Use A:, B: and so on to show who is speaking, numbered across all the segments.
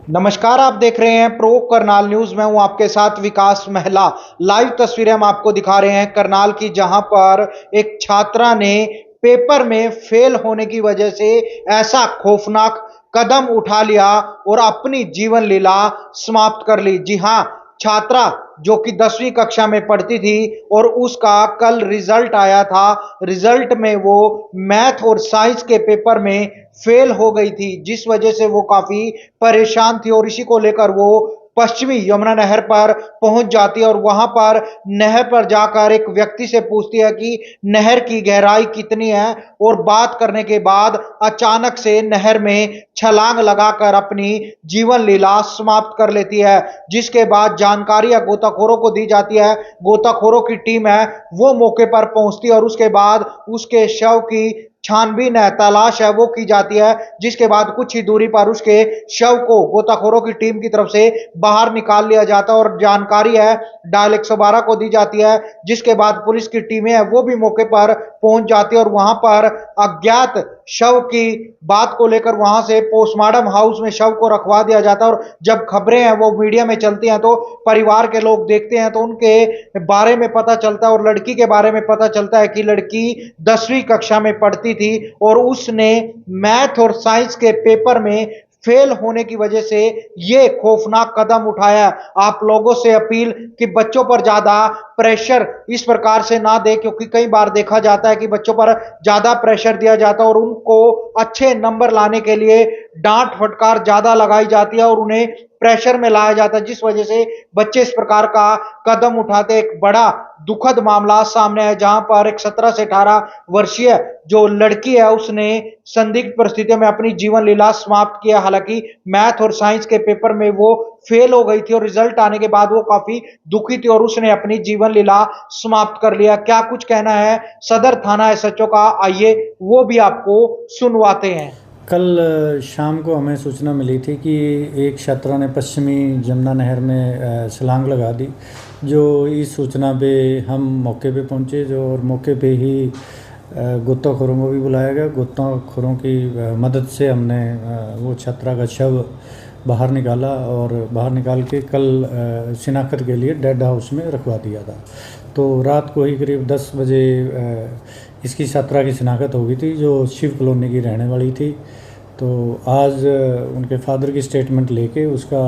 A: नमस्कार, आप देख रहे हैं प्रो करनाल न्यूज। मैं हूं आपके साथ विकास महला। लाइव तस्वीरें हम आपको दिखा रहे हैं करनाल की, जहां पर एक छात्रा ने पेपर में फेल होने की वजह से ऐसा खौफनाक कदम उठा लिया और अपनी जीवन लीला समाप्त कर ली। जी हां, छात्रा जो कि 10वीं कक्षा में पढ़ती थी और उसका कल रिजल्ट आया था। रिजल्ट में वो मैथ और साइंस के पेपर में फेल हो गई थी, जिस वजह से वो काफी परेशान थी और इसी को लेकर वो पश्चिमी यमुना नहर पर पहुंच जाती है और वहां पर नहर पर जाकर एक व्यक्ति से पूछती है कि नहर की गहराई कितनी है, और बात करने के बाद अचानक से नहर में छलांग लगाकर अपनी जीवन लीला समाप्त कर लेती है। जिसके बाद जानकारी गोताखोरों को दी जाती है। गोताखोरों की टीम है वो मौके पर पहुंचती है और उसके बाद उसके शव की छानबीन है, तलाश है वो की जाती है। जिसके बाद कुछ ही दूरी पर उसके शव को गोताखोरों की टीम की तरफ से बाहर निकाल लिया जाता है और जानकारी है डायल 112 को दी जाती है। जिसके बाद पुलिस की टीमें हैं वो भी मौके पर पहुंच जाती है और वहां पर अज्ञात शव की बात को लेकर वहां से पोस्टमार्टम हाउस में शव को रखवा दिया जाता है। और जब खबरें हैं वो मीडिया में चलती हैं तो परिवार के लोग देखते हैं तो उनके बारे में पता चलता है और लड़की के बारे में पता चलता है कि लड़की 10वीं कक्षा में पढ़ती थी और उसने मैथ और साइंस के पेपर में फेल होने की वजह से ये खौफनाक कदम उठाया। आप लोगों से अपील कि बच्चों पर ज्यादा प्रेशर इस प्रकार से ना दे, क्योंकि कई बार देखा जाता है कि बच्चों पर ज्यादा प्रेशर दिया जाता है और उनको अच्छे नंबर लाने के लिए डांट फटकार ज्यादा लगाई जाती है और उन्हें प्रेशर में लाया जाता है, जिस वजह से बच्चे इस प्रकार का कदम उठाते। एक बड़ा दुखद मामला सामने है जहां पर एक 17 से 18 वर्षीय जो लड़की है उसने संदिग्ध परिस्थितियों में अपनी जीवन लीला समाप्त किया। हालांकि मैथ और साइंस के पेपर में वो फेल हो गई थी और रिजल्ट आने के बाद वो काफी दुखी थी और उसने अपनी जीवन लीला समाप्त कर लिया। क्या कुछ कहना है सदर थाना एसएचओ का, आइए वो भी आपको सुनवाते हैं।
B: कल शाम को हमें सूचना मिली थी कि एक छात्रा ने पश्चिमी जमुना नहर में छलांग लगा दी। जो इस सूचना पे हम मौके पे पहुंचे और मौके पे ही गोताखोरों को भी बुलाया गया। गोताखोरों की मदद से हमने वो छात्रा का शव बाहर निकाला और बाहर निकाल के कल शिनाख्त के लिए डेड हाउस में रखवा दिया था। तो रात को ही करीब 10 बजे इसकी छात्रा की शिनाख्त हो गई थी, जो शिव कॉलोनी की रहने वाली थी। तो आज उनके फादर की स्टेटमेंट लेके उसका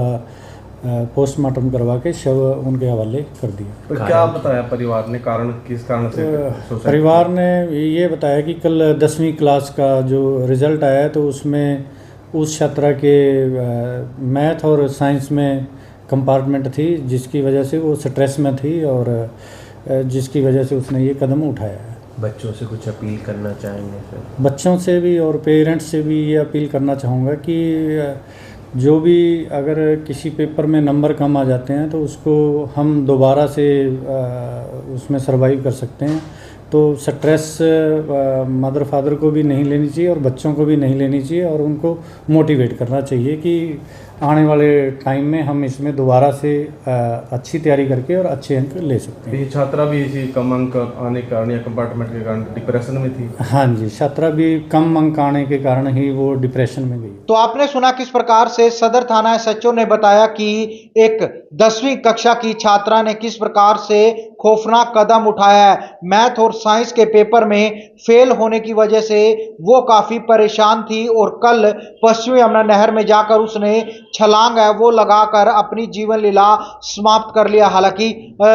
B: पोस्टमार्टम करवा के शव उनके हवाले कर दिया।
C: तो क्या बताया परिवार ने, कारण किस कारण से
B: परिवार ने ये बताया कि कल 10वीं क्लास का जो रिज़ल्ट आया तो उसमें उस छात्रा के मैथ और साइंस में कंपार्टमेंट थी, जिसकी वजह से वो स्ट्रेस में थी और जिसकी वजह से उसने ये कदम उठाया है।
C: बच्चों से कुछ अपील करना चाहेंगे सर?
B: बच्चों से भी और पेरेंट्स से भी ये अपील करना चाहूँगा कि जो भी अगर किसी पेपर में नंबर कम आ जाते हैं तो उसको हम दोबारा से उसमें सर्वाइव कर सकते हैं। तो स्ट्रेस मदर फादर को भी नहीं लेनी चाहिए और बच्चों को भी नहीं लेनी चाहिए और उनको मोटिवेट करना चाहिए कि आने वाले टाइम में हम इसमें दोबारा से अच्छी तैयारी करके और अच्छे अंक ले सकते हैं।
C: ये छात्रा भी इसी कम अंक आने के कारण या कंपार्टमेंट के कारण डिप्रेशन में थी?
B: हाँ जी, छात्रा भी कम अंक आने के कारण ही वो डिप्रेशन में गई।
A: तो आपने सुना किस प्रकार से सदर थाना एसएचओ ने बताया कि एक 10वीं कक्षा की छात्रा ने किस प्रकार से खौफनाक कदम उठाया है। मैथ और साइंस के पेपर में फेल होने की वजह से वो काफी परेशान थी और कल पश्चिमी यमुना नहर में जाकर उसने छलांग है वो लगाकर अपनी जीवन लीला समाप्त कर लिया। हालांकि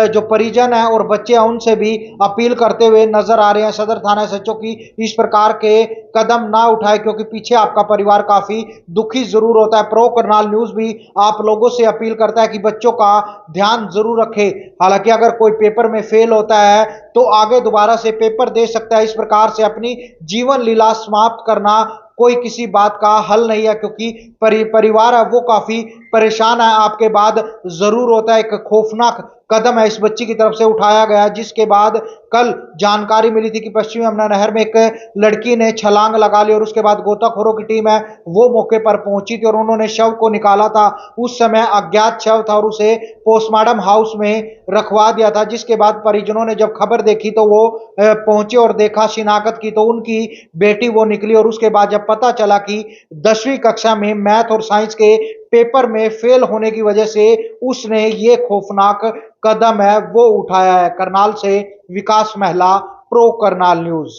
A: जो परिजन है और बच्चे हैं उनसे भी अपील करते हुए नजर आ रहे हैं सदर थाना एसएचओ की इस प्रकार के कदम ना उठाए, क्योंकि पीछे आपका परिवार काफी दुखी जरूर होता है। प्रो करनाल न्यूज भी आप लोगों से अपील करता है कि बच्चों का ध्यान जरूर रखें। हालांकि अगर कोई पेपर में फेल होता है तो आगे दोबारा से पेपर दे सकता है। इस प्रकार से अपनी जीवन लीला समाप्त करना कोई किसी बात का हल नहीं है, क्योंकि परिवार है वो काफी परेशान है। आपके बाद जरूर होता है। एक खौफनाक कदम है इस बच्ची की तरफ से उठाया गया, जिसके बाद कल जानकारी मिली थी कि पश्चिमी यमुना नहर में एक लड़की ने छलांग लगा ली और उसके बाद गोताखोरों की टीम है वो मौके पर पहुंची थी और उन्होंने शव को निकाला था। उस समय अज्ञात शव था और उसे पोस्टमार्टम हाउस में रखवा दिया था। जिसके बाद परिजनों ने जब खबर देखी तो वो पहुंचे और देखा, शिनाख्त की तो उनकी बेटी वो निकली। और उसके बाद जब पता चला कि 10वीं कक्षा में मैथ और साइंस के पेपर में फेल होने की वजह से उसने ये खौफनाक कदम है वो उठाया है। करनाल से विकास महला, प्रो करनाल न्यूज।